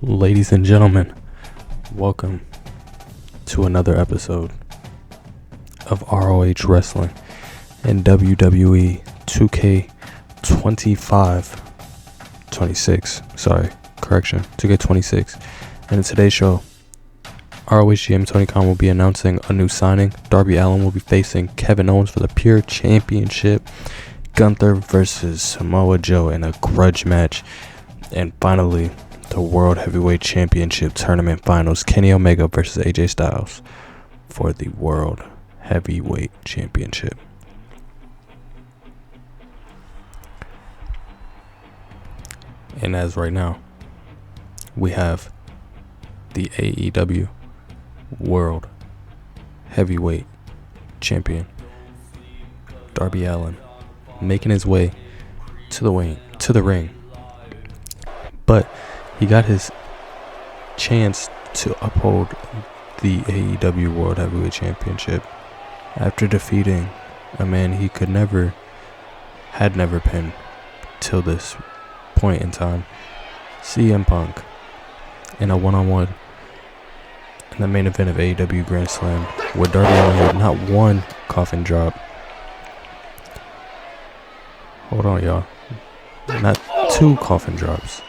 Ladies and gentlemen, welcome to another episode of ROH Wrestling and WWE 2K26. And in today's show, ROH GM Tony Khan will be announcing a new signing. Darby Allin will be facing Kevin Owens for the Pure Championship. Gunther versus Samoa Joe in a grudge match. And finally, the World Heavyweight Championship Tournament Finals. Kenny Omega versus AJ Styles for the World Heavyweight Championship. And as right now, we have the AEW World Heavyweight Champion Darby Allin making his way to the ring. But he got his chance to uphold the AEW World Heavyweight Championship after defeating a man he had never pinned till this point in time, CM Punk, in a one-on-one in the main event of AEW Grand Slam, where Darby Allin had not one coffin drop. Hold on, y'all. Not two coffin drops.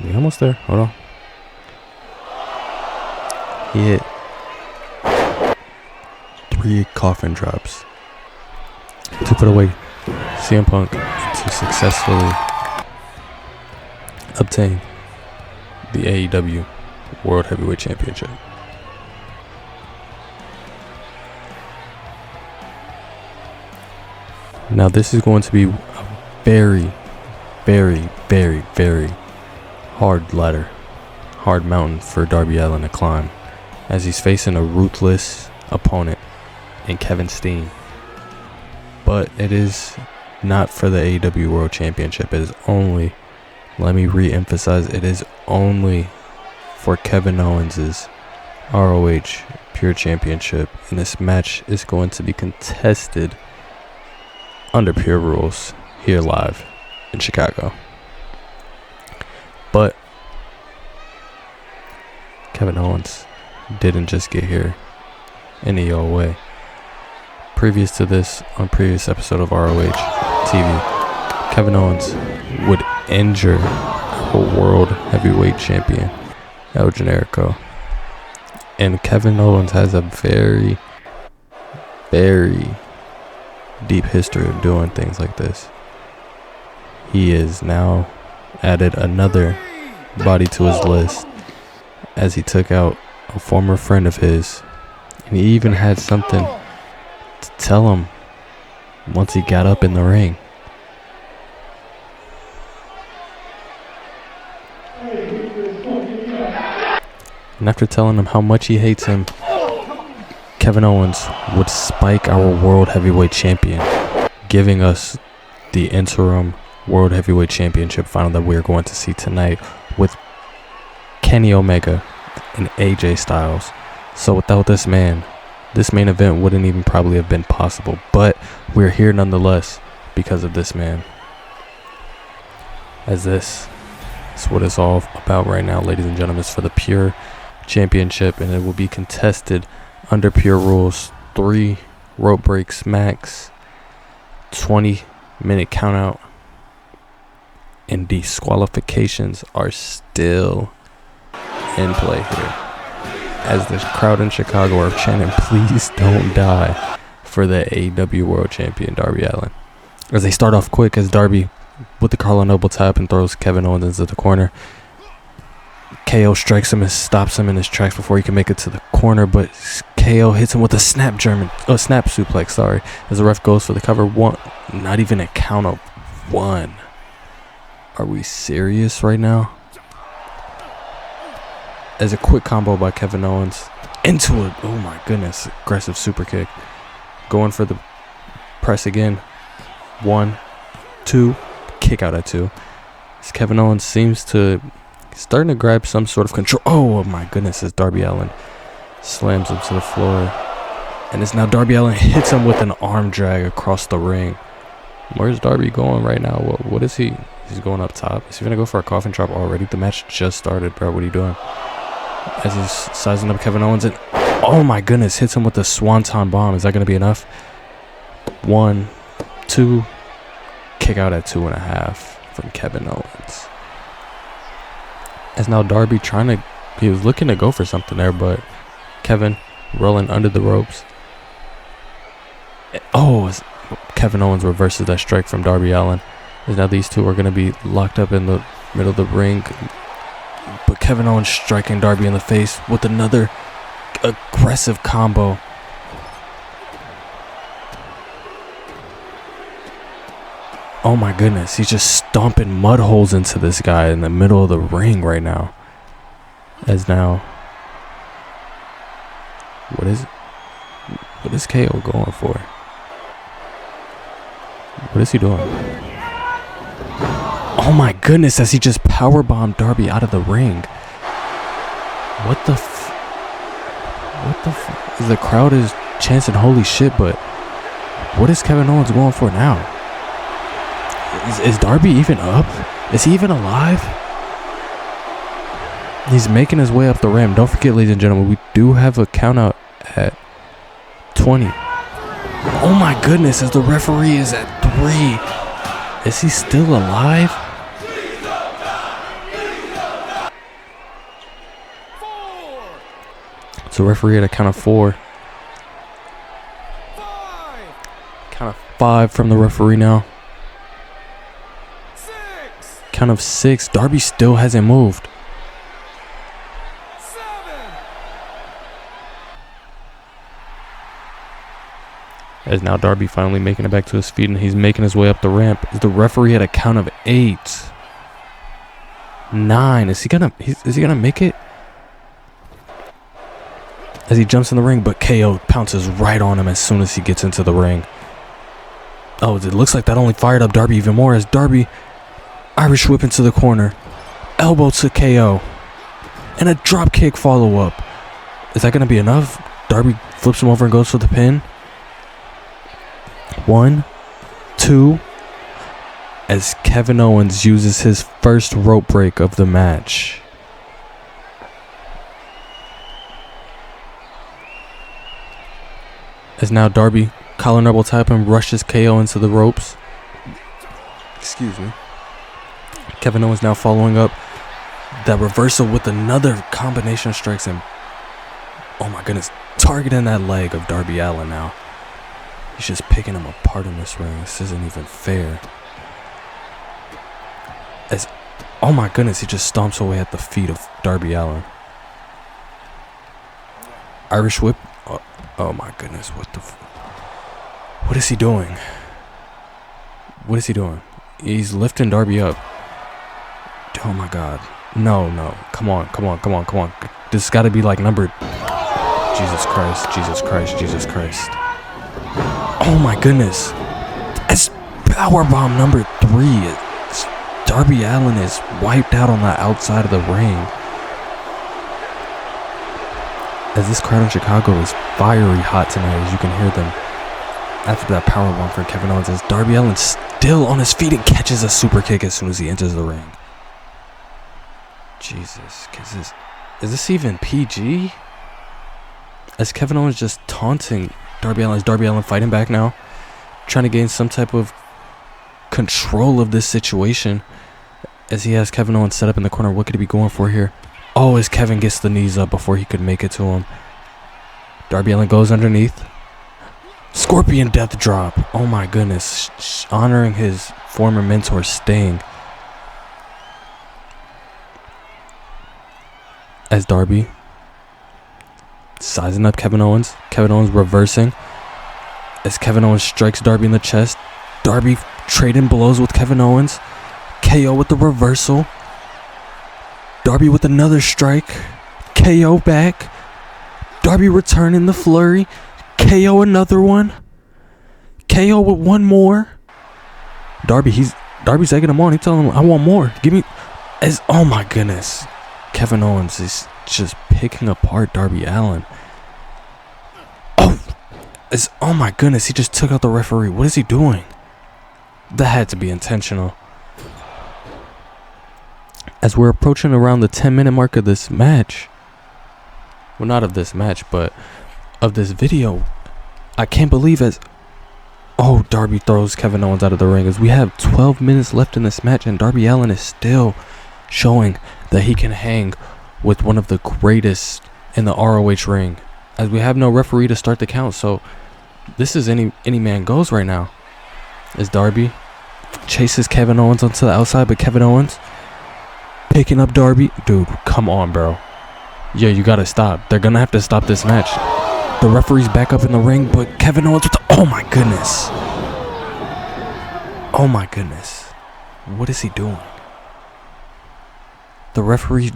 We almost there. Hold on. He hit 3 coffin drops to put away CM Punk to successfully obtain the AEW World Heavyweight Championship. Now this is going to be a very, very, very, very hard mountain for Darby Allin to climb, as he's facing a ruthless opponent in Kevin Steen. But it is not for the AEW World Championship. It is only, let me re-emphasize, it is only for Kevin Owens' ROH Pure Championship. And this match is going to be contested under Pure Rules here live in Chicago. But Kevin Owens didn't just get here any old way. Previous to this, on previous episode of ROH TV, Kevin Owens would injure a World Heavyweight Champion, El Generico. And Kevin Owens has a very, very deep history of doing things like this. He has now added another body to his list, as he took out a former friend of his, and he even had something to tell him once he got up in the ring. And after telling him how much he hates him, Kevin Owens would spike our World Heavyweight Champion, giving us the Interim World Heavyweight Championship final that we're going to see tonight with Kenny Omega and AJ Styles. So without this man, this main event wouldn't even probably have been possible. But we're here nonetheless because of this man. As this is what it's all about right now, ladies and gentlemen. It's for the Pure Championship, and it will be contested under Pure Rules. 3 rope breaks max, 20-minute countout, and disqualifications are still in play here, as the crowd in Chicago are chanting, "Please don't die," for the AEW World Champion Darby Allin. As they start off quick, as Darby with the Carlo Noble tap and throws Kevin Owens into the corner. KO strikes him and stops him in his tracks before he can make it to the corner, but KO hits him with a snap suplex, as the ref goes for the cover. Not even a count of 1. Are we serious right now? As a quick combo by Kevin Owens into it. Oh my goodness, aggressive super kick. Going for the press again. 1, 2, kick out at 2. As Kevin Owens seems to starting to grab some sort of control. Oh my goodness, as Darby Allin slams him to the floor. And it's now Darby Allin hits him with an arm drag across the ring. Where's Darby going right now? What is he? He's going up top. Is he gonna go for a coffin drop already? The match just started, bro. What are you doing? As he's sizing up Kevin Owens, and oh my goodness, hits him with the swanton bomb. Is that gonna be enough? 1, 2, kick out at 2.5 from Kevin Owens. As now Darby he was looking to go for something there, but Kevin rolling under the ropes. Oh, Kevin Owens reverses that strike from Darby Allin. As now these two are going to be locked up in the middle of the ring. But Kevin Owens striking Darby in the face with another aggressive combo. Oh my goodness, he's just stomping mud holes into this guy in the middle of the ring right now. As now, what is KO going for? What is he doing? Oh my goodness, as he just powerbombed Darby out of the ring. What the the crowd is chanting holy shit, but what is Kevin Owens going for now? Is Darby even up? Is he even alive? He's making his way up the ramp. Don't forget, ladies and gentlemen, we do have a count out at 20. Oh my goodness, as the referee is at 3. Is he still alive? So referee at a count of 4. Count of 5 from the referee now. Count of 6. Darby still hasn't moved. 7. As now Darby finally making it back to his feet, and he's making his way up the ramp. Is the referee at a count of 8. 9. Is he gonna make it? As he jumps in the ring, but KO pounces right on him as soon as he gets into the ring. Oh, it looks like that only fired up Darby even more, as Darby Irish whip into the corner, elbow to KO, and a drop kick follow up. Is that gonna be enough? Darby flips him over and goes for the pin. 1, 2, as Kevin Owens uses his first rope break of the match. As now Darby collar and elbow type and rushes KO into the ropes. Excuse me. Kevin Owens now following up that reversal with another combination of strikes, and oh my goodness, targeting that leg of Darby Allin now. He's just picking him apart in this ring. This isn't even fair. As oh my goodness, he just stomps away at the feet of Darby Allin. Irish whip. Oh my goodness, what is he doing? What is he doing? He's lifting Darby up. Oh my god. No. Come on. This has got to be like number... Jesus Christ. Oh my goodness. It's powerbomb number 3. Darby Allin is wiped out on the outside of the ring. As this crowd in Chicago is fiery hot tonight, as you can hear them. After that powerbomb for Kevin Owens, as Darby Allin still on his feet and catches a super kick as soon as he enters the ring. Jesus, is this even PG? As Kevin Owens just taunting Darby Allin, is Darby Allin fighting back now, trying to gain some type of control of this situation, as he has Kevin Owens set up in the corner. What could he be going for here? Oh, as Kevin gets the knees up before he could make it to him. Darby Allin goes underneath. Scorpion death drop. Oh my goodness. Honoring his former mentor, Steen. As Darby sizing up Kevin Owens. Kevin Owens reversing. As Kevin Owens strikes Darby in the chest. Darby trading blows with Kevin Owens. KO with the reversal. Darby with another strike. KO back. Darby returning the flurry. KO another one. KO with one more. Darby's egging him on. He's telling him, I want more. Give me... Oh my goodness. Kevin Owens is just picking apart Darby Allin. Oh my goodness. He just took out the referee. What is he doing? That had to be intentional. as we're approaching around the 10-minute mark of this match, well, not of this match, but of this video, I can't believe Darby throws Kevin Owens out of the ring as we have 12 minutes left in this match, and Darby Allin is still showing that he can hang with one of the greatest in the ROH ring, as we have no referee to start the count. So this is any man goes right now, as Darby chases Kevin Owens onto the outside, but Kevin Owens picking up Darby. Dude, come on, bro. Yeah, you gotta stop. They're gonna have to stop this match. The referee's back up in the ring, but Kevin Owens with the, oh my goodness. Oh my goodness. What is he doing? The referee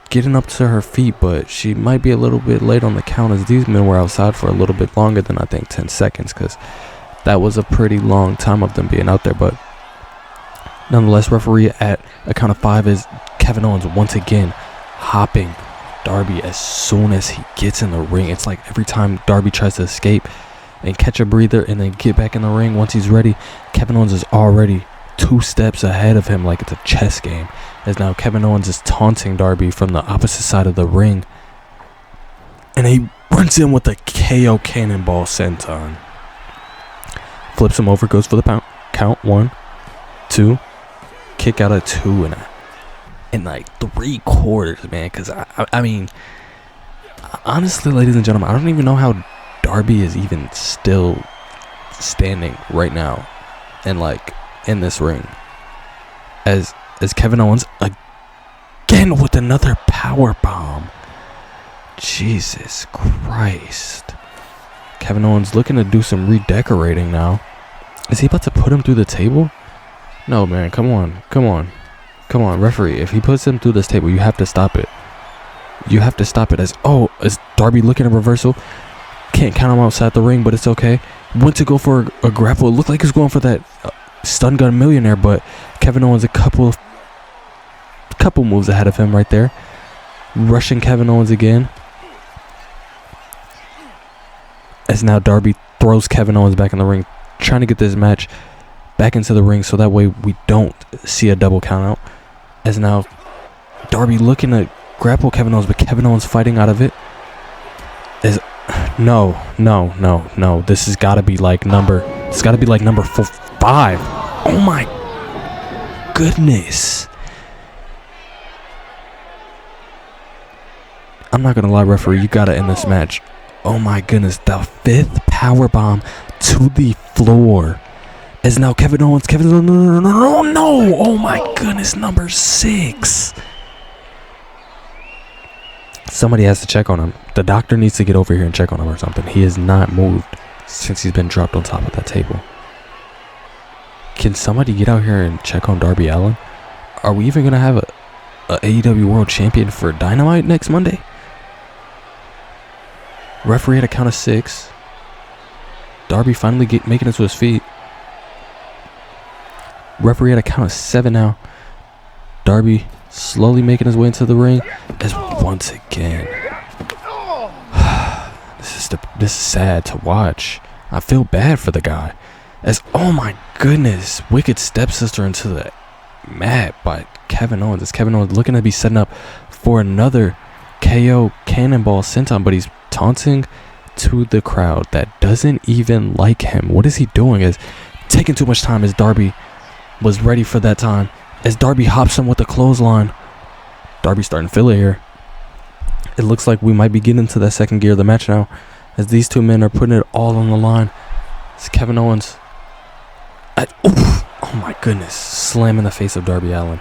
getting up to her feet, but she might be a little bit late on the count, as these men were outside for a little bit longer than I think 10 seconds, because that was a pretty long time of them being out there. But nonetheless, referee at a count of 5 is Kevin Owens once again hopping Darby as soon as he gets in the ring. It's like every time Darby tries to escape and catch a breather and then get back in the ring once he's ready, Kevin Owens is already 2 steps ahead of him, like it's a chess game. As now Kevin Owens is taunting Darby from the opposite side of the ring, and he runs in with a KO cannonball senton. Flips him over, goes for the count. 1, 2, kick out at 2 in like 3/4, man. Because I mean, honestly, ladies and gentlemen, I don't even know how Darby is even still standing right now, and like in this ring, as Kevin Owens again with another power bomb. Jesus Christ. Kevin Owens looking to do some redecorating now. Is he about to put him through the table? No, man. Come on, referee. If he puts him through this table, you have to stop it. You have to stop it. As Darby looking at reversal. Can't count him outside the ring, but it's okay. Went to go for a grapple. It looked like he was going for that stun gun millionaire, but Kevin Owens a couple moves ahead of him right there. Rushing Kevin Owens again. As now Darby throws Kevin Owens back in the ring, trying to get this match back into the ring so that way we don't see a double count out. As now Darby looking to grapple Kevin Owens, but Kevin Owens fighting out of it. No. This has got to be like number 5. Oh my goodness. I'm not going to lie, referee. You got to end this match. Oh my goodness. The 5th power bomb to the floor. As now Kevin Owens. No. Oh my goodness. Number 6. Somebody has to check on him. The doctor needs to get over here and check on him or something. He has not moved since he's been dropped on top of that table. Can somebody get out here and check on Darby Allin? Are we even going to have a AEW World Champion for Dynamite next Monday? Referee at a count of 6. Darby finally making it to his feet. Referee at a count of 7 now. Darby slowly making his way into the ring, as once again this is sad to watch. I feel bad for the guy, as oh my goodness, wicked stepsister into the mat by Kevin Owens, as Kevin Owens looking to be setting up for another KO cannonball senton, but he's taunting to the crowd that doesn't even like him. What is he doing? Is taking too much time, as Darby was ready for that time. As Darby hops him with the clothesline. Darby's starting to feel it here. It looks like we might be getting into that second gear of the match now, as these two men are putting it all on the line. It's Kevin Owens. Oh my goodness. Slamming the face of Darby Allin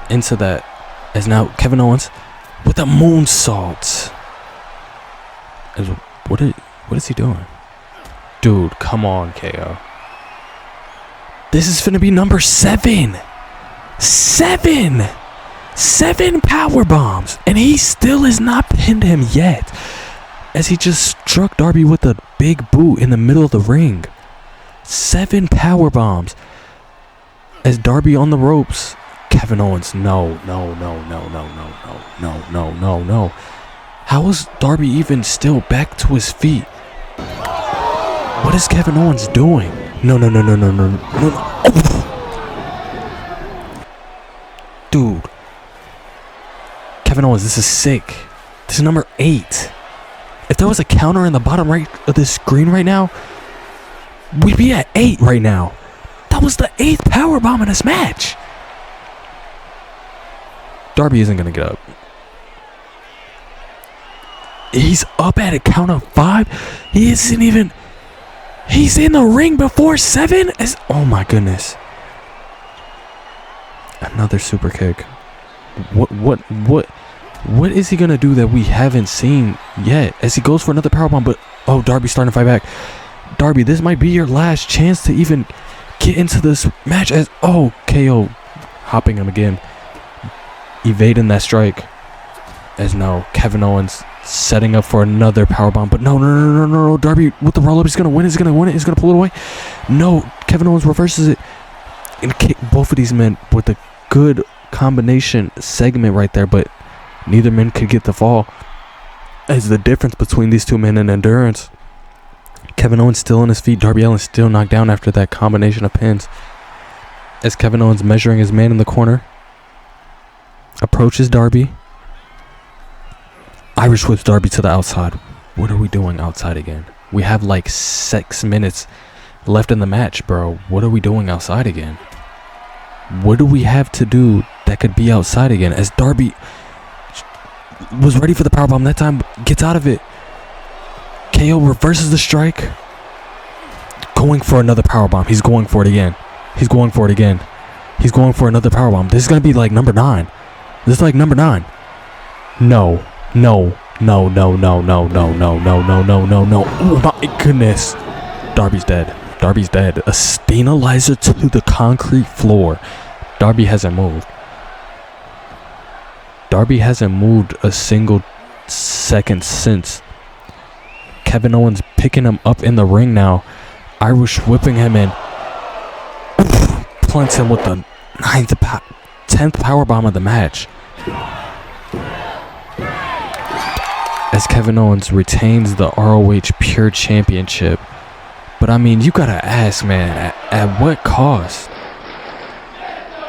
into that. As now Kevin Owens with a moonsault. What is he doing? Dude, come on, KO. This is finna be number 7. 7 power bombs, and he still has not pinned him yet, as he just struck Darby with a big boot in the middle of the ring. 7 power bombs, as Darby on the ropes. Kevin Owens, no. How is Darby even still back to his feet? What is Kevin Owens doing? No. Oh. Dude, Kevin Owens, this is sick. This is number 8. If there was a counter in the bottom right of the screen right now, we'd be at 8 right now. That was the 8th powerbomb in this match. Darby isn't going to get up. He's up at a count of 5. He isn't even... He's in the ring before 7. Oh my goodness. Another super kick. What is he going to do that we haven't seen yet? As he goes for another powerbomb, but... Oh, Darby's starting to fight back. Darby, this might be your last chance to even get into this match as... Oh, KO. Hopping him again. Evading that strike. As now, Kevin Owens setting up for another powerbomb. But no. Darby with the roll-up. He's going to win it. He's going to win it. He's going to pull it away. No. Kevin Owens reverses it. And kick both of these men with a good combination segment right there. But neither man could get the fall. As the difference between these two men in endurance. Kevin Owens still on his feet. Darby Allin still knocked down after that combination of pins. As Kevin Owens measuring his man in the corner. Approaches Darby. Irish whips Darby to the outside. What are we doing outside again? We have like 6 minutes left in the match, bro. What are we doing outside again? What do we have to do that could be outside again? As Darby was ready for the powerbomb that time, gets out of it. KO reverses the strike. Going for another powerbomb. He's going for it again. He's going for it again. He's going for another powerbomb. This is going to be like number 9. This is like number 9. No. Oh my goodness. Darby's dead. Darby's dead. A Steenalizer to the concrete floor. Darby hasn't moved. Darby hasn't moved a single second since. Kevin Owens picking him up in the ring now. Irish whipping him in. Plants him with the 10th powerbomb of the match. As Kevin Owens retains the ROH Pure Championship. But I mean, you gotta ask, man, at what cost?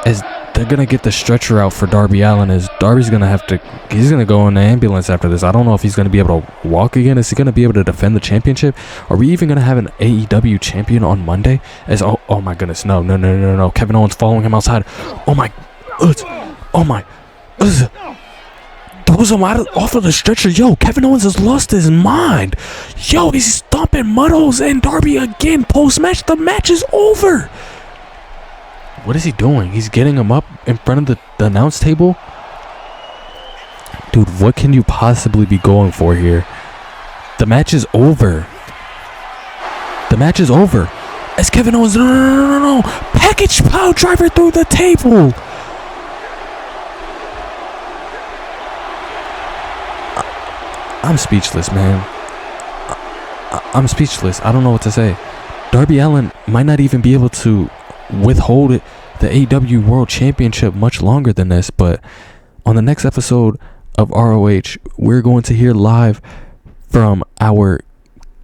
As they're gonna get the stretcher out for Darby Allin, as Darby's gonna have to... He's gonna go in the ambulance after this. I don't know if he's gonna be able to walk again. Is he gonna be able to defend the championship? Are we even gonna have an AEW champion on Monday? As oh my goodness, no. Kevin Owens following him outside. Throws him off of the stretcher. Yo, Kevin Owens has lost his mind. Yo, he's stomping Muddles and Darby again post-match. The match is over. What is he doing? He's getting him up in front of the announce table. Dude, what can you possibly be going for here? The match is over. The match is over. As Kevin Owens, no. Package power driver through the table. I'm speechless, man. I'm speechless. I don't know what to say. Darby Allin might not even be able to withhold the AEW World Championship much longer than this, but on the next episode of ROH, we're going to hear live from our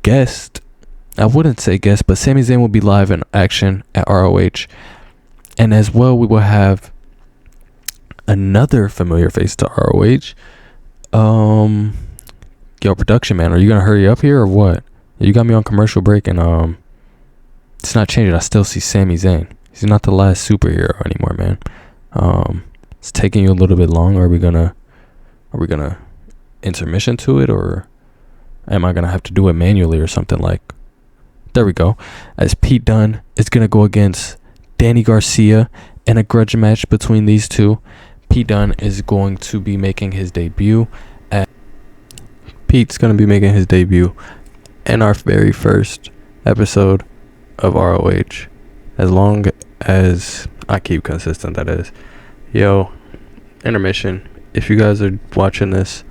guest. I wouldn't say guest, but Sami Zayn will be live in action at ROH. And as well, we will have another familiar face to ROH. Yo, production man, are you gonna hurry up here or what? You got me on commercial break and it's not changing. I still see Sami Zayn. He's not the last superhero anymore, man. It's taking you a little bit long. Are we gonna intermission to it, or am I gonna have to do it manually or something? Like, there we go. As Pete Dunne is gonna go against Danny Garcia in a grudge match between these two. Pete Dunne is going to be making his debut Pete's going to be making his debut in our very first episode of ROH. As long as I keep consistent, that is. Yo, intermission. If you guys are watching this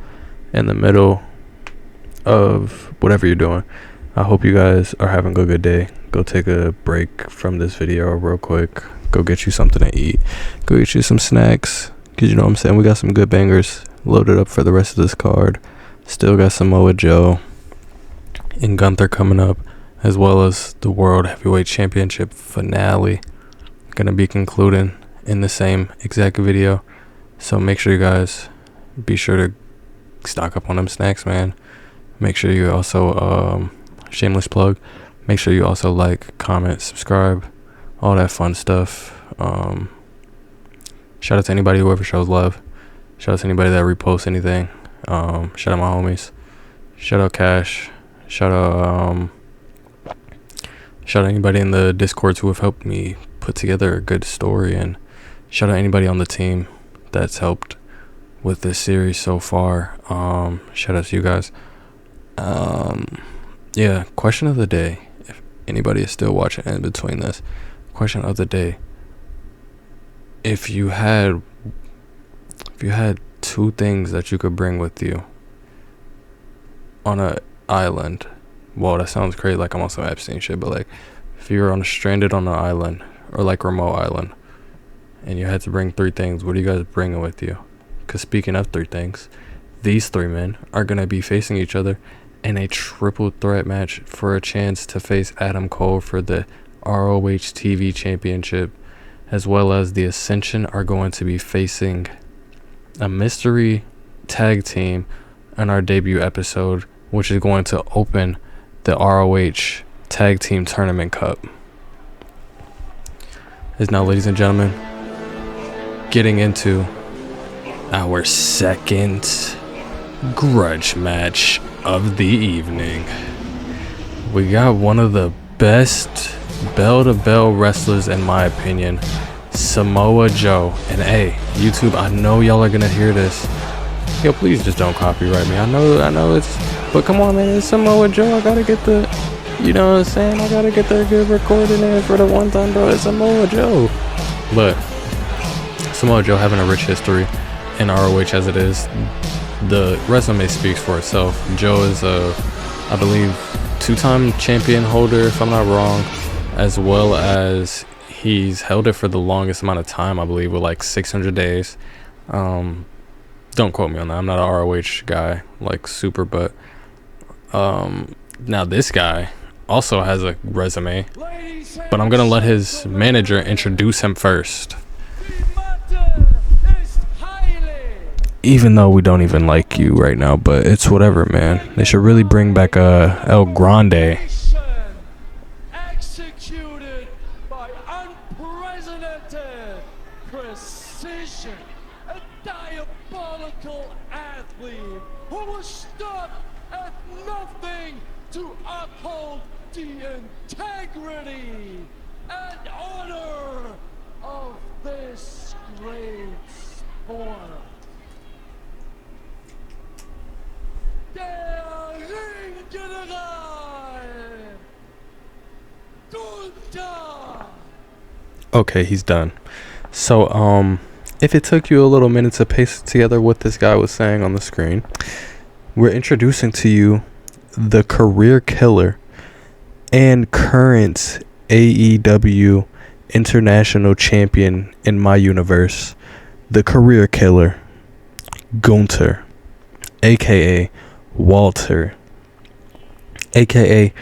in the middle of whatever you're doing, I hope you guys are having a good day. Go take a break from this video real quick. Go get you something to eat. Go get you some snacks. Because you know what I'm saying? We got some good bangers loaded up for the rest of this card. Still got Samoa Joe and Gunther coming up, as well as the World Heavyweight Championship finale. Gonna be concluding in the same exact video. So make sure you guys be sure to stock up on them snacks, man. Make sure you also, shameless plug, make sure you also like, comment, subscribe, all that fun stuff. Shout out to anybody who ever shows love. Shout out to anybody that reposts anything. Shout out my homies. Shout out Cash. Shout out anybody in the Discords who have helped me put together a good story, and shout out anybody on the team that's helped with this series so far. Shout out to you guys. Yeah, question of the day, if anybody is still watching in between this. Question of the day: if you had 2 things that you could bring with you on a island, well, that sounds crazy, like I'm on some Epstein shit, but like if you were stranded on an island, or like remote island, and you had to bring 3 things, what are you guys bringing with you? Because speaking of 3 things, these 3 men are going to be facing each other in a triple threat match for a chance to face Adam Cole for the ROH TV Championship, as well as the Ascension are going to be facing a mystery tag team in our debut episode, which is going to open the ROH Tag Team Tournament Cup. Is now, ladies and gentlemen, getting into our second grudge match of the evening. We got one of the best bell-to-bell wrestlers, in my opinion, Samoa Joe. And hey, YouTube, I know y'all are gonna hear this. Yo, please just don't copyright me. I know it's, but come on, man, it's Samoa Joe. I gotta get the, you know what I'm saying? I gotta get the good recording in for the one time, bro. It's Samoa Joe. But Samoa Joe having a rich history in ROH as it is. The resume speaks for itself. Joe is I believe 2-time champion holder, if I'm not wrong, as well as he's held it for the longest amount of time, I believe, with like 600 days. Don't quote me on that. I'm not an ROH guy, like super, but now this guy also has a resume, but I'm gonna let his manager introduce him first. Even though we don't even like you right now, but it's whatever, man. They should really bring back El Grande. Executed by unprecedented precision, a diabolical athlete who was stopped at nothing to uphold the integrity and honor of this great sport. Der Ringgeneral Gunther. Okay, he's done. So, if it took you a little minute to paste together what this guy was saying on the screen, we're introducing to you the career killer and current AEW International Champion in my universe, the career killer, Gunther, aka Walter, aka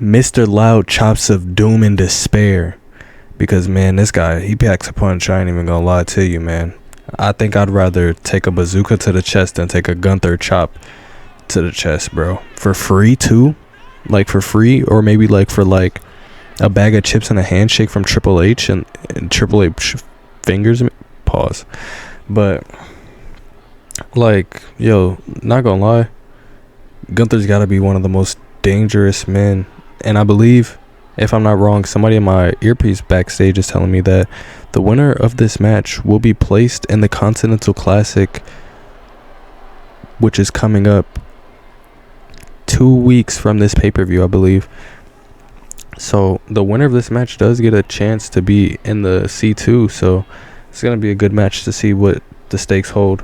Mr. Loud Chops of Doom and Despair. Because, man, this guy, he packs a punch. I ain't even gonna lie to you, man. I think I'd rather take a bazooka to the chest than take a Gunther chop to the chest, bro. For free, too? Like, for free? Or maybe, like, for, like, a bag of chips and a handshake from Triple H and Triple H fingers? Pause. But, like, yo, not gonna lie, Gunther's gotta be one of the most dangerous men. And I believe, if I'm not wrong, somebody in my earpiece backstage is telling me that the winner of this match will be placed in the Continental Classic, which is coming up 2 weeks from this pay-per-view, I believe. So the winner of this match does get a chance to be in the C2. So it's going to be a good match to see what the stakes hold,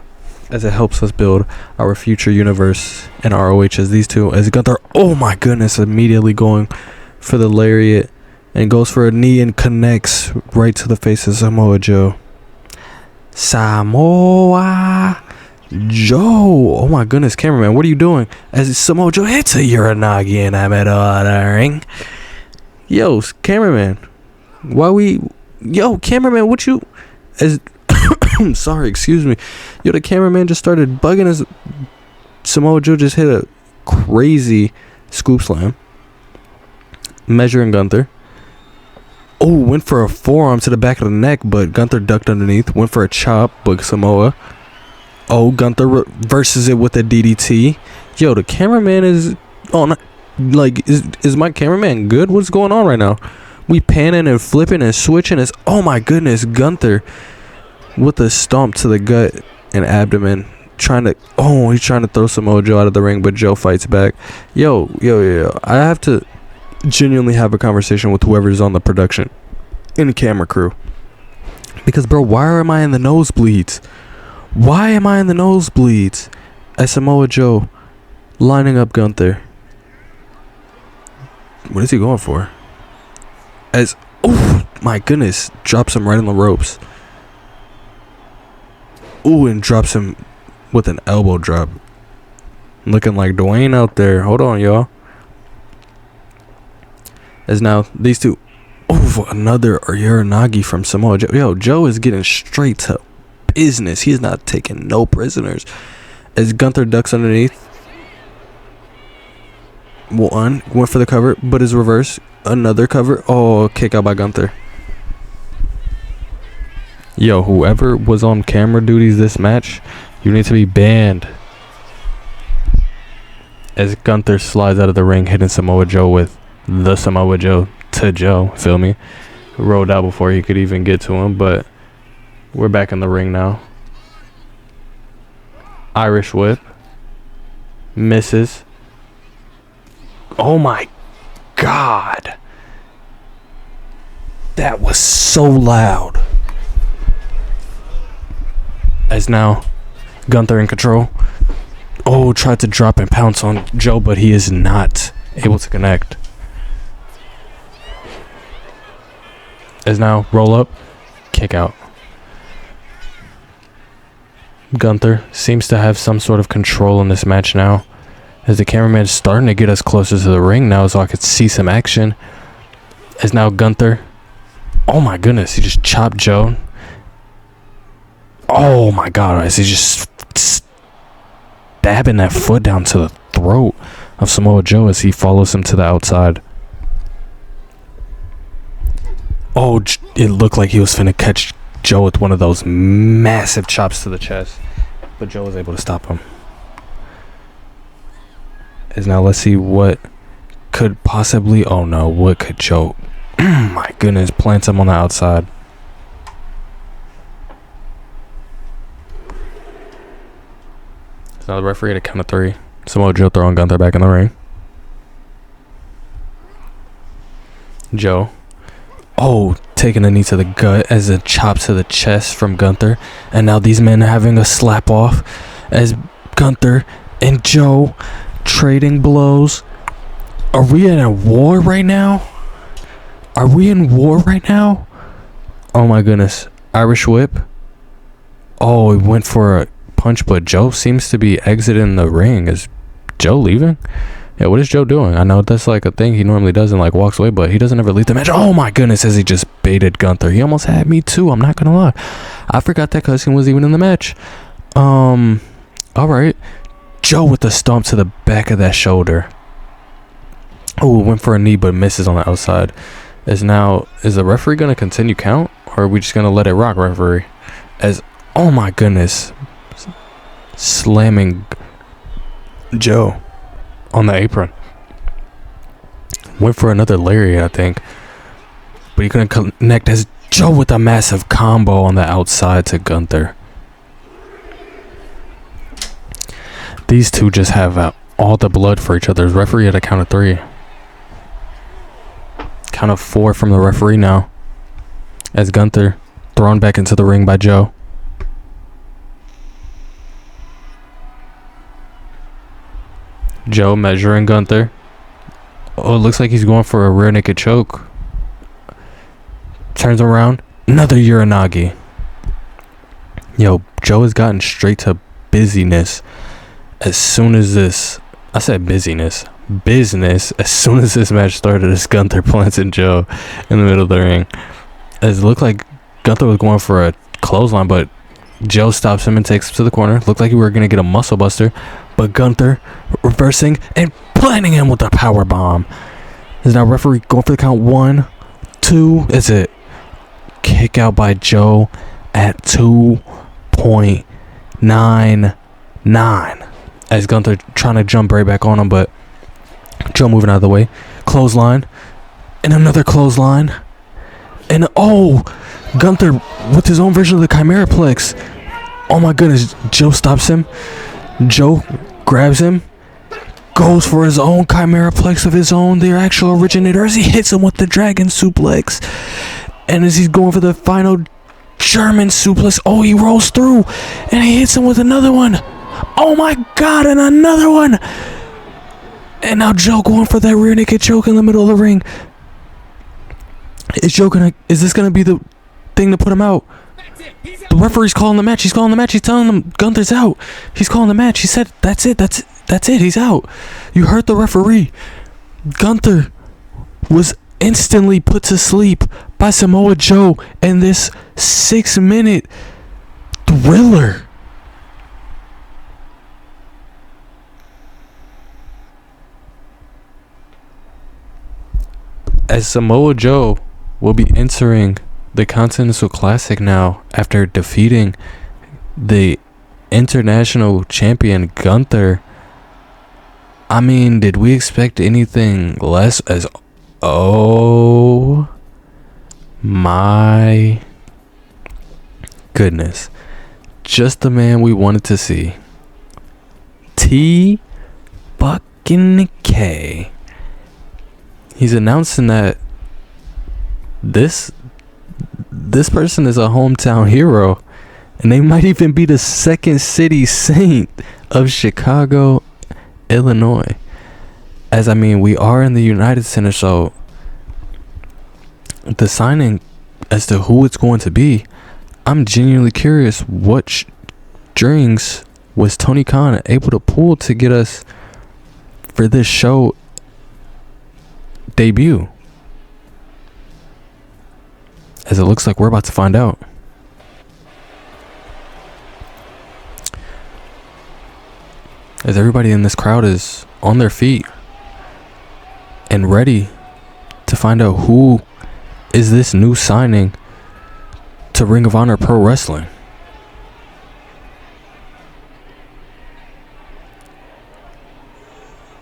as it helps us build our future universe in ROH as these two. As Gunther, oh my goodness, immediately going for the lariat and goes for a knee and connects right to the face of Samoa Joe. Samoa Joe. Oh my goodness, cameraman, what are you doing? As Samoa Joe hits a Uranagi in the middle of the ring. Yo, cameraman, cameraman, what you, as Sorry, excuse me. Yo, the cameraman just started bugging us. Samoa Joe just hit a crazy scoop slam, measuring Gunther. Oh, went for a forearm to the back of the neck, but Gunther ducked underneath. Went for a chop, but Samoa. Oh, Gunther reverses it with a DDT. Yo, the cameraman is on. Like, is my cameraman good? What's going on right now? We panning and flipping and switching. Oh my goodness, Gunther with a stomp to the gut and abdomen. He's trying to throw Samoa Joe out of the ring, but Joe fights back. Yo. I have to genuinely have a conversation with whoever's on the production and the camera crew. Because, bro, why am I in the nosebleeds? Why am I in the nosebleeds as Samoa Joe lining up Gunther? What is he going for? Oh my goodness, drops him right on the ropes. Ooh, and drops him with an elbow drop. Looking like Dwayne out there. Hold on, y'all. As now these two. Oh, another Uranagi from Samoa Joe. Yo, Joe is getting straight to business. He is not taking no prisoners. As Gunther ducks underneath. One went for the cover, but is reversed. Another cover. Oh, kick out by Gunther. Yo, whoever was on camera duties this match, you need to be banned. As Gunther slides out of the ring, hitting Samoa Joe with the Samoa Joe to Joe. Feel me? Rolled out before he could even get to him, but we're back in the ring now. Irish whip. Misses. Oh my God. That was so loud. As now Gunther in control. Oh, tried to drop and pounce on Joe, but he is not able to connect. As now roll up, kick out. Gunther seems to have some sort of control in this match now, as the cameraman is starting to get us closer to the ring now so I could see some action. As now Gunther, oh my goodness, he just chopped Joe. Oh my God, as he just stabbing that foot down to the throat of Samoa Joe as he follows him to the outside. Oh, it looked like he was finna catch Joe with one of those massive chops to the chest, but Joe was able to stop him. As now let's see what could possibly, oh no, what could Joe, my goodness, plants him on the outside. So now the referee at a count of 3. Samoa Joe throwing Gunther back in the ring. Joe, oh, taking a knee to the gut as a chop to the chest from Gunther. And now these men are having a slap off as Gunther and Joe trading blows. Are we in a war right now? Are we in war right now? Oh my goodness. Irish whip. Oh, he went for a punch, but Joe seems to be exiting the ring. Is Joe leaving? Yeah, what is Joe doing? I know that's like a thing he normally does and like walks away, but he doesn't ever leave the match. Oh my goodness, as he just baited Gunther. He almost had me too, I'm not gonna lie. I forgot that cousin was even in the match. Alright. Joe with the stomp to the back of that shoulder. Oh, went for a knee but misses on the outside. Is the referee gonna continue count? Or are we just gonna let it rock, referee? As, oh my goodness, slamming Joe on the apron. Went for another lariat, I think, but he couldn't connect as Joe with a massive combo on the outside to Gunther. These two just have all the blood for each other. Referee at a count of 3. Count of 4 from the referee now, as Gunther thrown back into the ring by Joe. Joe measuring Gunther. Oh, it looks like he's going for a rear naked choke. Turns around. Another Uranagi. Yo, Joe has gotten straight to busyness as soon as this... I said busyness. Business. As soon as this match started, as Gunther planted Joe in the middle of the ring. As it looked like Gunther was going for a clothesline, but Joe stops him and takes him to the corner. Looked like we were going to get a muscle buster, but Gunther reversing and planting him with a power bomb. Is now referee going for the count. 1, 2. Is it kick out by Joe at 2.99 as Gunther trying to jump right back on him, but Joe moving out of the way. Clothesline and another clothesline, and Gunther with his own version of the Chimera Plex. Oh my goodness, Joe stops him. Joe grabs him, goes for his own Chimera Plex of his own, the actual originator, as he hits him with the Dragon Suplex. And as he's going for the final German suplex, he rolls through and he hits him with another one. Oh my God, and another one. And now Joe going for that rear naked choke in the middle of the ring. Is this gonna be the thing to put him out? The referee's calling the match. He's calling the match. He's telling them Gunther's out. He's calling the match. He said, that's it. He's out. You heard the referee. Gunther was instantly put to sleep by Samoa Joe in this 6-minute thriller. As Samoa Joe will be entering the Continental Classic now after defeating the international champion Gunther. I mean, did we expect anything less? As oh my goodness, just the man we wanted to see. T-Buckin-K. He's announcing that this person is a hometown hero, and they might even be the second city saint of Chicago, Illinois. As I mean, we are in the United Center, so the signing as to who it's going to be, I'm genuinely curious what strings was Tony Khan able to pull to get us for this show debut, as it looks like we're about to find out. As everybody in this crowd is on their feet and ready to find out who is this new signing to Ring of Honor Pro Wrestling.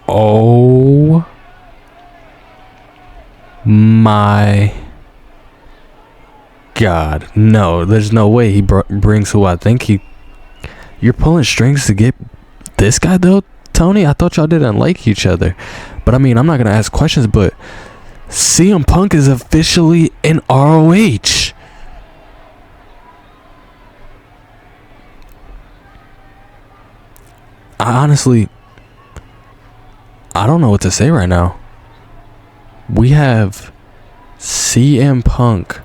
Oh my God. No, there's no way he brings who I think you're pulling strings to get this guy though, Tony? I thought y'all didn't like each other. But I mean, I'm not going to ask questions, but CM Punk is officially in ROH. I don't know what to say right now. We have CM Punk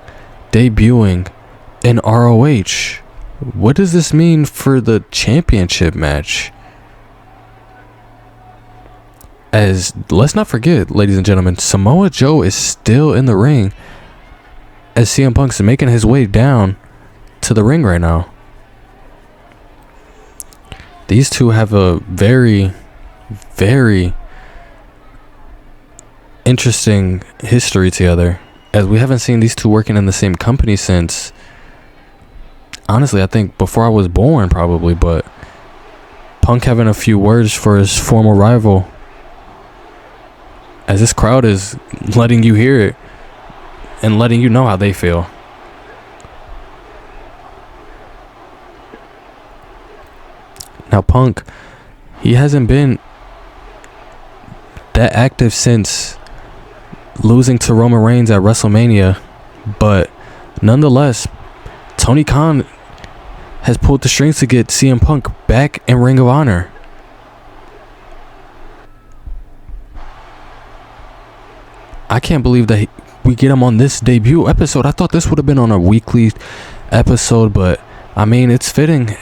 debuting in ROH. What does this mean for the championship match? As let's not forget, ladies and gentlemen, Samoa Joe is still in the ring as CM Punk's making his way down to the ring right now. These two have a very, very interesting history together, as we haven't seen these two working in the same company since, honestly, I think before I was born probably. But Punk having a few words for his former rival, as this crowd is letting you hear it and letting you know how they feel. Now Punk, he hasn't been that active since losing to Roman Reigns at WrestleMania, but nonetheless, Tony Khan has pulled the strings to get CM Punk back in Ring of Honor. I can't believe that we get him on this debut episode. I thought this would have been on a weekly episode, but I mean, it's fitting.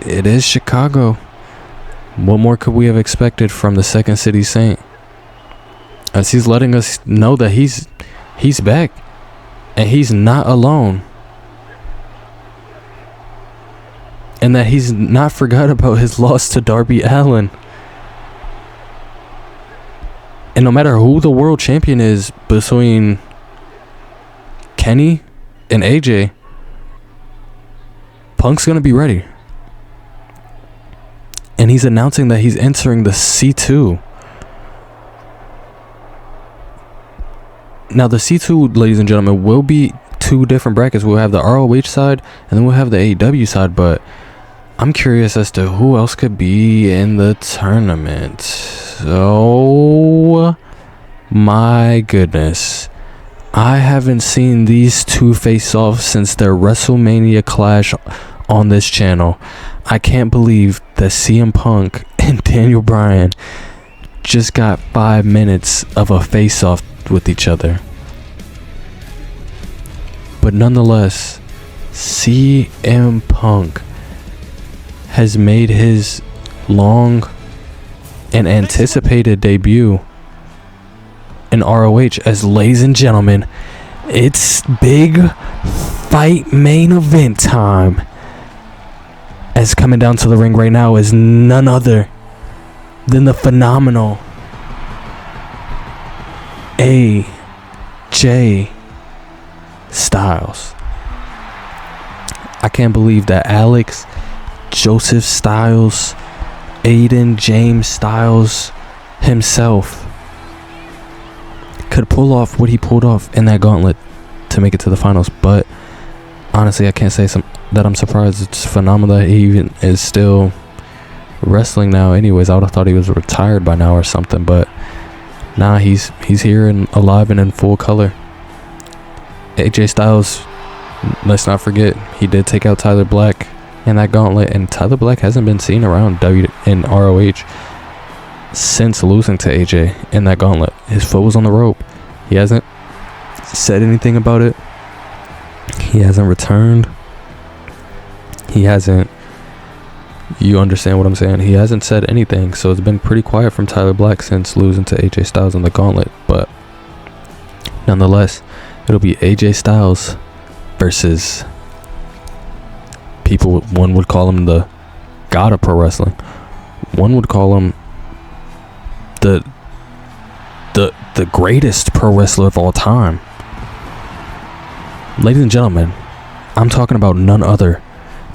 It is Chicago. What more could we have expected from the Second City Saint? As he's letting us know that he's back and he's not alone. and that he's not forgot about his loss to Darby Allin. And no matter who the world champion is between Kenny and AJ, Punk's gonna be ready. And he's announcing that he's entering the C2. Now the C2, ladies and gentlemen, will be two different brackets. We'll have the ROH side and then we'll have the AEW side, but I'm curious as to who else could be in the tournament. So, my goodness. I haven't seen these two face off since their WrestleMania clash on this channel. I can't believe that CM Punk and Daniel Bryan just got 5 minutes of a face off with each other. But nonetheless, CM Punk has made his long and anticipated debut in ROH as, ladies and gentlemen, it's big fight main event time. As coming down to the ring right now is none other than the phenomenal AJ Styles. I can't believe that Alex Joseph Styles, Aiden James Styles himself could pull off what he pulled off in that gauntlet to make it to the finals. But honestly, I can't say that I'm surprised. It's phenomenal that he even is still wrestling now. Anyways, I would have thought he was retired by now or something, but nah, he's here and alive and in full color. AJ Styles, let's not forget, he did take out Tyler Black in that gauntlet, and Tyler Black hasn't been seen around in ROH since losing to AJ in that gauntlet. His foot was on the rope. He hasn't said anything about it. He hasn't returned. He hasn't, you understand what I'm saying? He hasn't said anything, so it's been pretty quiet from Tyler Black since losing to AJ Styles in the gauntlet. But nonetheless, it'll be AJ Styles versus people. One would call him the god of pro wrestling. One would call him the greatest pro wrestler of all time. Ladies and gentlemen, I'm talking about none other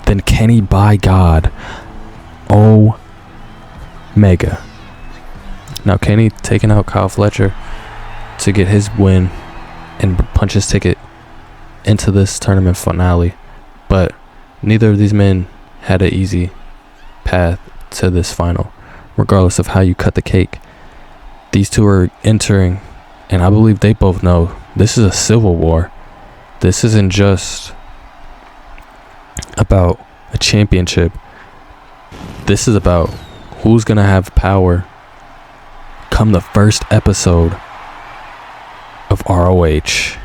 than Kenny by God Omega. Now Kenny taking out Kyle Fletcher to get his win and punch his ticket into this tournament finale, but neither of these men had an easy path to this final, regardless of how you cut the cake. These two are entering, and I believe they both know this is a civil war. This isn't just about a championship. This is about who's gonna have power come the first episode of ROH.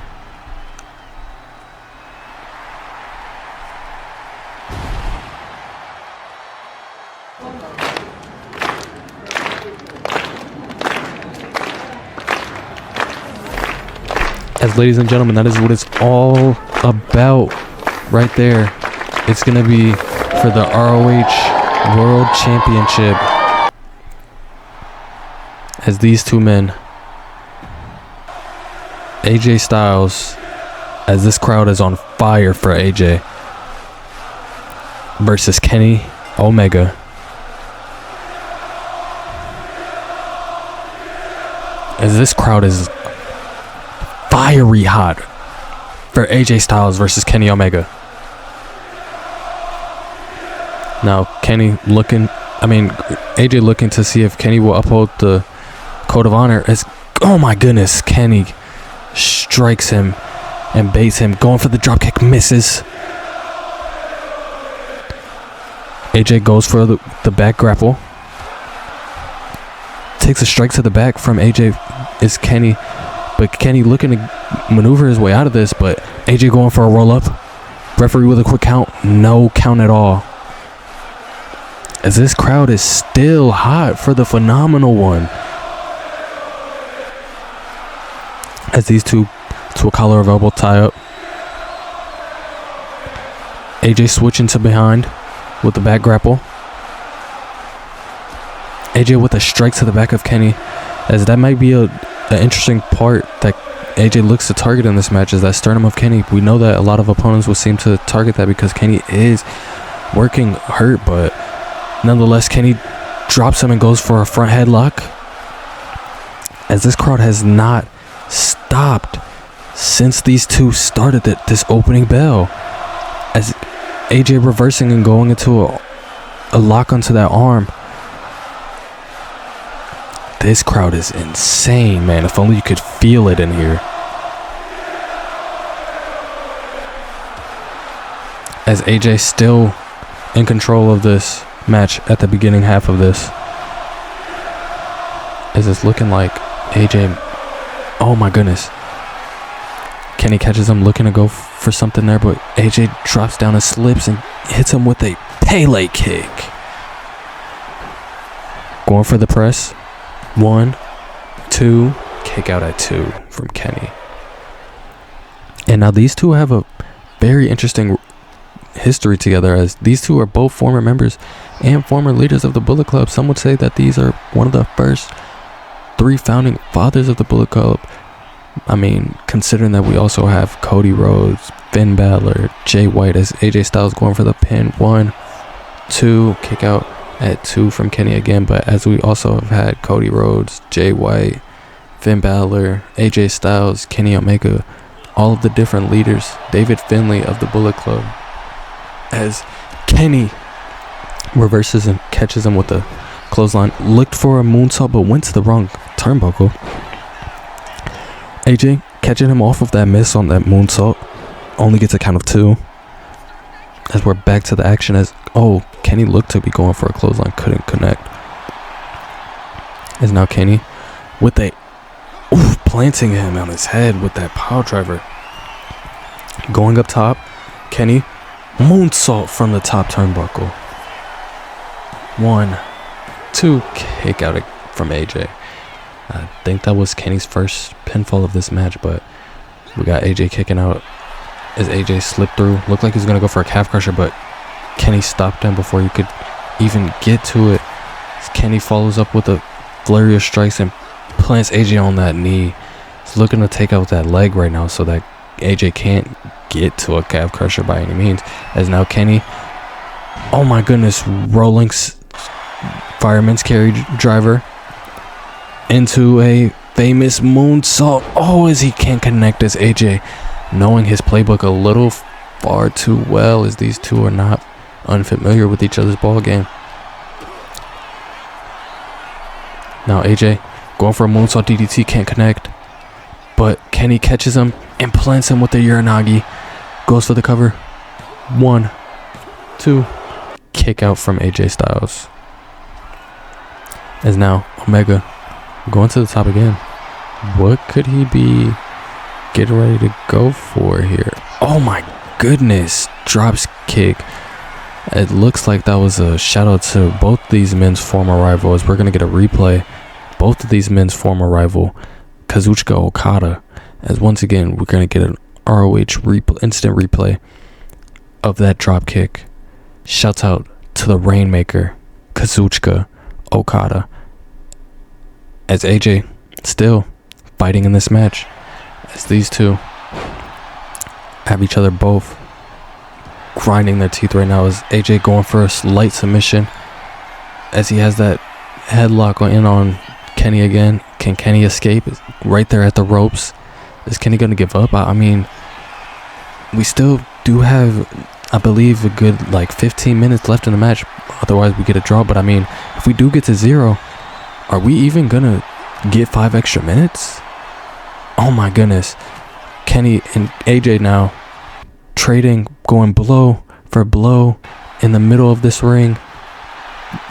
As ladies and gentlemen, that is what it's all about right there. It's gonna be for the ROH World Championship, as these two men, AJ Styles, as this crowd is on fire for AJ, versus Kenny Omega. As this crowd is fiery hot for AJ Styles versus Kenny Omega. Now AJ looking to see if Kenny will uphold the code of honor. As, oh my goodness, Kenny strikes him and baits him, going for the dropkick, misses. AJ goes for the back grapple, takes a strike to the back from AJ. Is Kenny, but Kenny looking to maneuver his way out of this, but AJ going for a roll up. Referee with a quick count, no count at all. As this crowd is still hot for the phenomenal one. As these two to a collar of elbow tie up. AJ switching to behind. with the back grapple. AJ with a strike to the back of Kenny, as that might be an interesting part that AJ looks to target in this match, is that sternum of Kenny. We know that a lot of opponents will seem to target that because Kenny is working hurt, but nonetheless, Kenny drops him and goes for a front headlock, as this crowd has not stopped since these two started this opening bell, as AJ reversing and going into a lock onto that arm. This crowd is insane, man. If only you could feel it in here. As AJ still in control of this match at the beginning half of this. As it's looking like AJ, oh my goodness. Kenny catches him looking to go for something there, but AJ drops down and slips and hits him with a Pele kick. Going for the press. 1, 2, kick out at 2 from Kenny. And now these two have a very interesting history together, as these two are both former members and former leaders of the Bullet Club. Some would say that these are one of the first 3 founding fathers of the Bullet Club. I mean, considering that we also have Cody Rhodes, Finn Balor, Jay White, as AJ Styles going for the pin. 1, 2, kick out at 2 from Kenny again. But as we also have had Cody Rhodes, Jay White, Finn Balor, AJ Styles, Kenny Omega, all of the different leaders, David Finlay of the Bullet Club, as Kenny reverses and catches him with a clothesline, looked for a moonsault but went to the wrong turnbuckle. AJ catching him off of that miss on that moonsault, only gets a count of 2. As we're back to the action, as Kenny looked to be going for a clothesline, couldn't connect. As now Kenny with a planting him on his head with that power driver. Going up top, Kenny moonsault from the top turnbuckle. 1, 2, kick out from AJ. I think that was Kenny's first pinfall of this match, but we got AJ kicking out as AJ slipped through. Looked like he was going to go for a calf crusher, but Kenny stopped him before he could even get to it. As Kenny follows up with a flurry of strikes and plants AJ on that knee. He's looking to take out that leg right now so that AJ can't get to a calf crusher by any means. As now Kenny, oh my goodness, rolling fireman's carry driver into a famous moonsault. As he can't connect, as AJ, knowing his playbook a little far too well, as these two are not unfamiliar with each other's ball game. Now AJ going for a moonsault DDT, can't connect, but Kenny catches him and plants him with the Uranagi. Goes for the cover. 1, 2, kick out from AJ Styles. As now Omega going to the top again. What could he be getting ready to go for here? Oh my goodness, drops kick. It looks like that was a shout out to both these men's former rivals. We're gonna get a replay. Both of these men's former rival, Kazuchika Okada, as once again we're gonna get an ROH instant replay of that drop kick. Shouts out to the Rainmaker, Kazuchika Okada, as AJ still fighting in this match, as these two have each other both grinding their teeth right now. As AJ going for a slight submission, as he has that headlock in on Kenny again. Can Kenny escape? Right there at the ropes. Is Kenny gonna give up? I mean, we still do have, I believe, a good 15 minutes left in the match, otherwise we get a draw. But I mean, if we do get to 0, are we even gonna get 5 extra minutes? Oh my goodness. Kenny and AJ now trading, going blow for blow in the middle of this ring,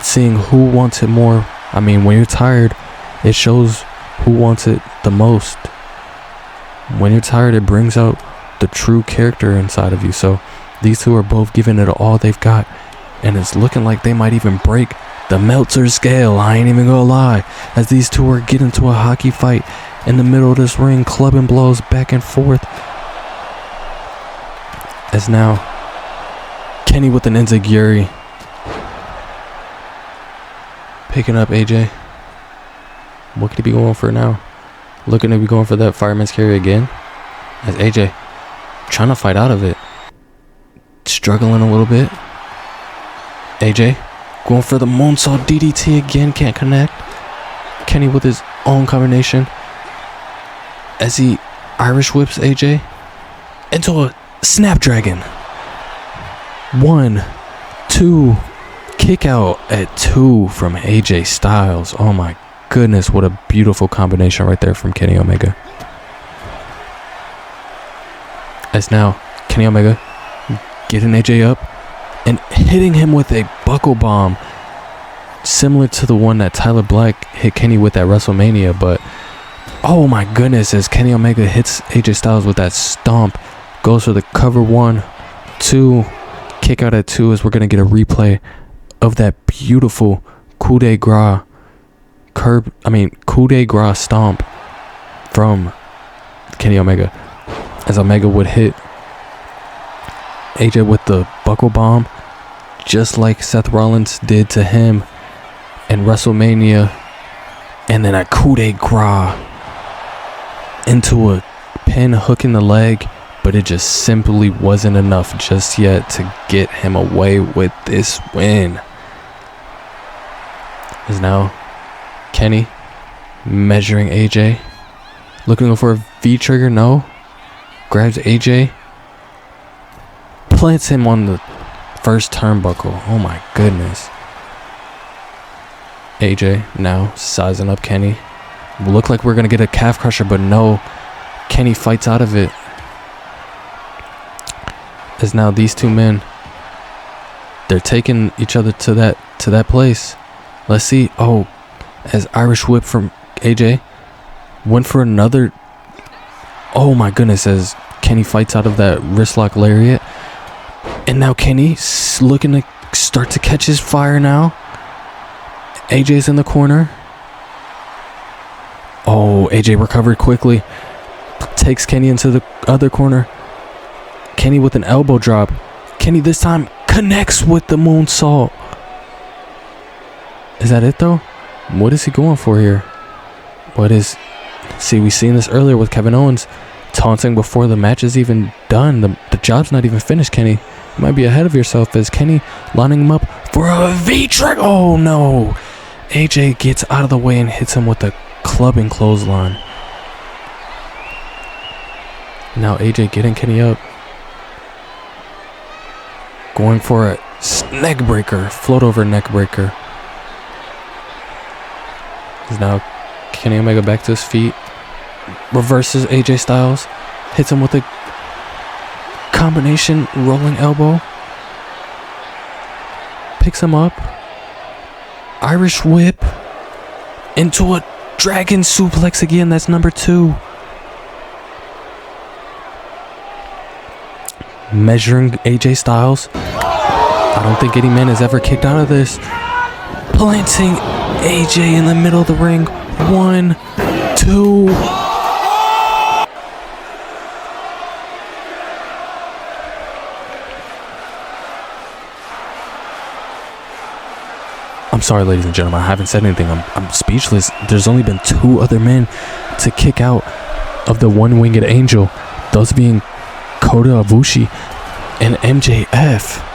seeing who wants it more. I mean, when you're tired, it shows who wants it the most. When you're tired, it brings out the true character inside of you. So these two are both giving it all they've got, and it's looking like they might even break the Meltzer scale. I ain't even gonna lie, as these two are getting into a hockey fight in the middle of this ring, clubbing blows back and forth. As now Kenny with an enziguri picking up AJ. What could he be going for now? Looking to be going for that fireman's carry again. As AJ trying to fight out of it. Struggling a little bit. AJ going for the moonsault DDT again. Can't connect. Kenny with his own combination. As he Irish whips AJ into a Snapdragon. 1, 2. Kick out at 2 from AJ Styles. Oh my goodness, what a beautiful combination right there from Kenny Omega. As now Kenny Omega getting AJ up and hitting him with a buckle bomb, similar to the one that Tyler Black hit Kenny with at WrestleMania. But oh my goodness, as Kenny Omega hits AJ Styles with that stomp, goes for the cover 1, 2, kick out at 2, as we're gonna get a replay of that beautiful coup de grace stomp from Kenny Omega, as Omega would hit AJ with the buckle bomb, just like Seth Rollins did to him in WrestleMania, and then a coup de grace into a pin hook in the leg, but it just simply wasn't enough just yet to get him away with this win. Is now Kenny measuring AJ, looking for a V trigger. No, grabs AJ, plants him on the first turnbuckle. Oh my goodness. AJ now sizing up Kenny. Look like we're gonna get a calf crusher, but no, Kenny fights out of it. As now these two men, they're taking each other to that place. Let's see. Oh, as Irish whip from AJ, went for another. Oh my goodness, as Kenny fights out of that wristlock lariat. And now Kenny's looking to start to catch his fire now. AJ's in the corner. Oh, AJ recovered quickly. Takes Kenny into the other corner. Kenny with an elbow drop. Kenny this time connects with the moonsault. Is that it though? What is he going for here? See, we seen this earlier with Kevin Owens taunting before the match is even done. The job's not even finished, Kenny. You might be ahead of yourself, as Kenny lining him up for a V-trigger. Oh no. AJ gets out of the way and hits him with a clubbing clothesline. Now AJ getting Kenny up. Going for a neck breaker, float over neck breaker. Is now Kenny Omega back to his feet. Reverses AJ Styles. Hits him with a combination rolling elbow. Picks him up. Irish whip. Into a dragon suplex again. That's number 2. Measuring AJ Styles. I don't think any man has ever kicked out of this. Planting AJ in the middle of the ring. 1, 2. I'm sorry, ladies and gentlemen. I haven't said anything. I'm speechless. There's only been 2 other men to kick out of the one-winged angel. Those being Kota Ibushi and MJF.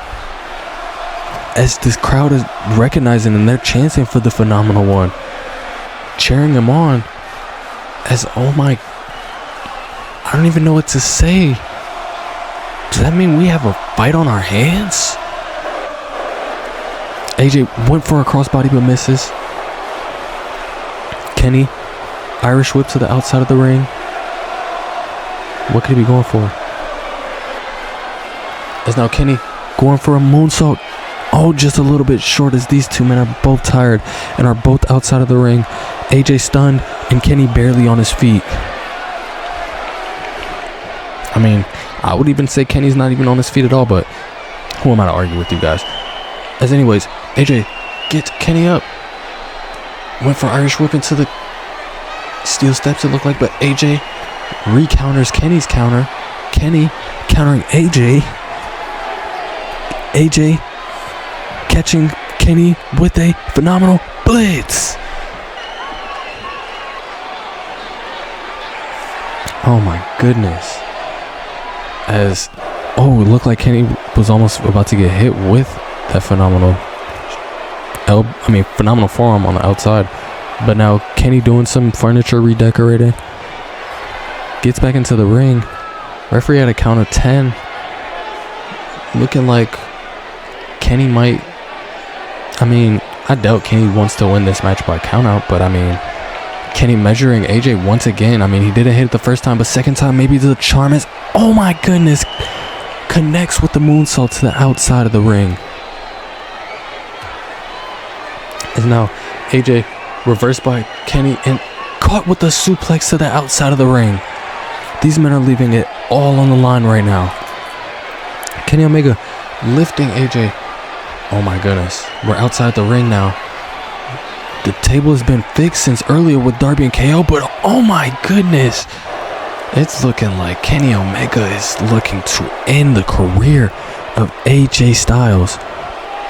As this crowd is recognizing and they're chanting for the Phenomenal One, cheering him on. As oh my, I don't even know what to say. Does that mean we have a fight on our hands? AJ went for a crossbody but misses. Kenny, Irish whip to the outside of the ring. What could he be going for? As now Kenny going for a moonsault. Oh, just a little bit short, as these two men are both tired and are both outside of the ring. AJ stunned and Kenny barely on his feet. I mean, I would even say Kenny's not even on his feet at all, but who am I to argue with you guys? As anyways, AJ gets Kenny up. Went for Irish whip into the steel steps, it looked like, but AJ re-counters Kenny's counter. Kenny countering AJ. AJ catching Kenny with a phenomenal blitz. Oh my goodness. It looked like Kenny was almost about to get hit with that phenomenal forearm on the outside. But now Kenny doing some furniture redecorating. Gets back into the ring. Referee had a count of 10. Looking like Kenny might... I doubt Kenny wants to win this match by countout, but Kenny measuring AJ once again. He didn't hit it the first time, but second time maybe the charm is... Oh my goodness. Connects with the moonsault to the outside of the ring. Is now AJ reversed by Kenny and caught with the suplex to the outside of the ring. These men are leaving it all on the line right now. Kenny Omega lifting AJ. Oh my goodness. We're outside the ring now. The table has been fixed since earlier with Darby and KO, but oh my goodness. It's looking like Kenny Omega is looking to end the career of AJ Styles.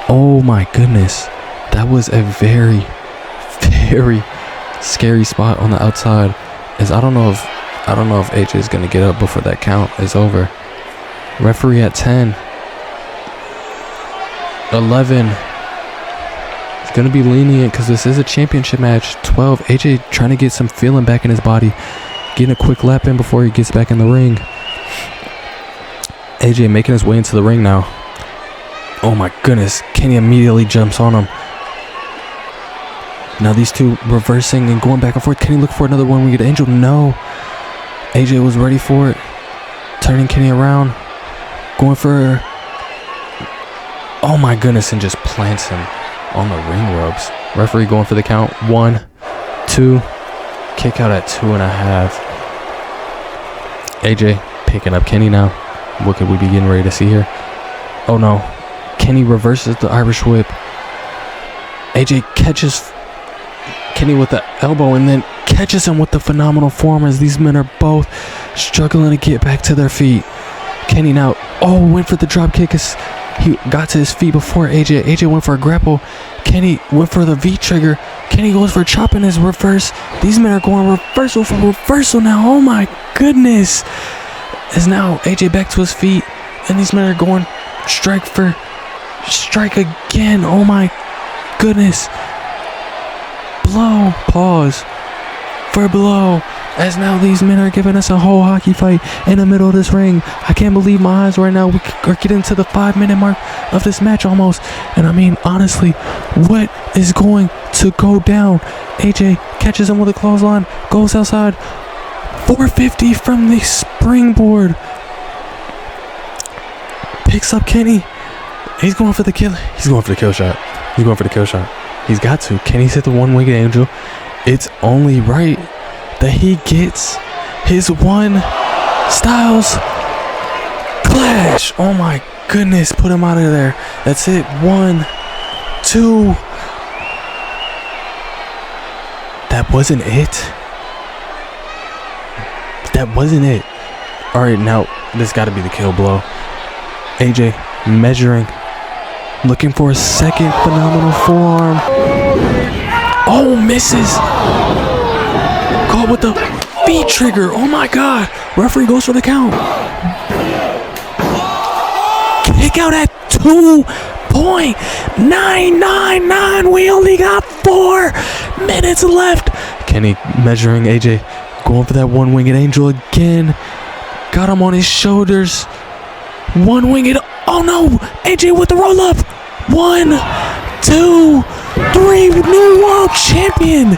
Oh my goodness. That was a very, very scary spot on the outside. I don't know if AJ is gonna get up before that count is over. Referee at 10. 11. It's gonna be lenient because this is a championship match. 12. AJ trying to get some feeling back in his body, getting a quick lap in before he gets back in the ring. AJ making his way into the ring now. Oh my goodness. Kenny immediately jumps on him. Now these two reversing and going back and forth. Kenny look for another one-winged angel. No. AJ was ready for it. Turning Kenny around. Going for... Oh my goodness. And just plants him on the ring ropes. Referee going for the count. 1, 2. Kick out at 2.5. AJ picking up Kenny now. What could we be getting ready to see here? Oh no. Kenny reverses the Irish whip. AJ catches Kenny with the elbow and then catches him with the phenomenal form as these men are both struggling to get back to their feet. Kenny now, went for the drop kick as he got to his feet before AJ. AJ went for a grapple. Kenny went for the V trigger. Kenny goes for a chop in his reverse. These men are going reversal for reversal now. Oh my goodness. As now AJ back to his feet and these men are going strike again. Oh my goodness. Blow. Pause. For blow. As now these men are giving us a whole hockey fight in the middle of this ring. I can't believe my eyes right now. We are getting to the 5-minute mark of this match almost. And honestly, what is going to go down? AJ catches him with a clothesline. Goes outside. 450 from the springboard. Picks up Kenny. He's going for the kill. He's going for the kill shot. He's got to. Kenny's hit the one-winged angel. It's only right that he gets his one Styles Clash. Oh my goodness. Put him out of there. That's it. 1, 2. That wasn't it. Alright, now this got to be the kill blow. AJ measuring, looking for a second phenomenal forearm. Oh, misses. Caught with the V trigger. Oh my god. Referee goes for the count. Kick out at 2.999. We only got 4 minutes left. Kenny measuring AJ. Going for that one-winged angel again. Got him on his shoulders. One-winged. Oh no. AJ with the roll-up. 1, 2, 3. New world champion.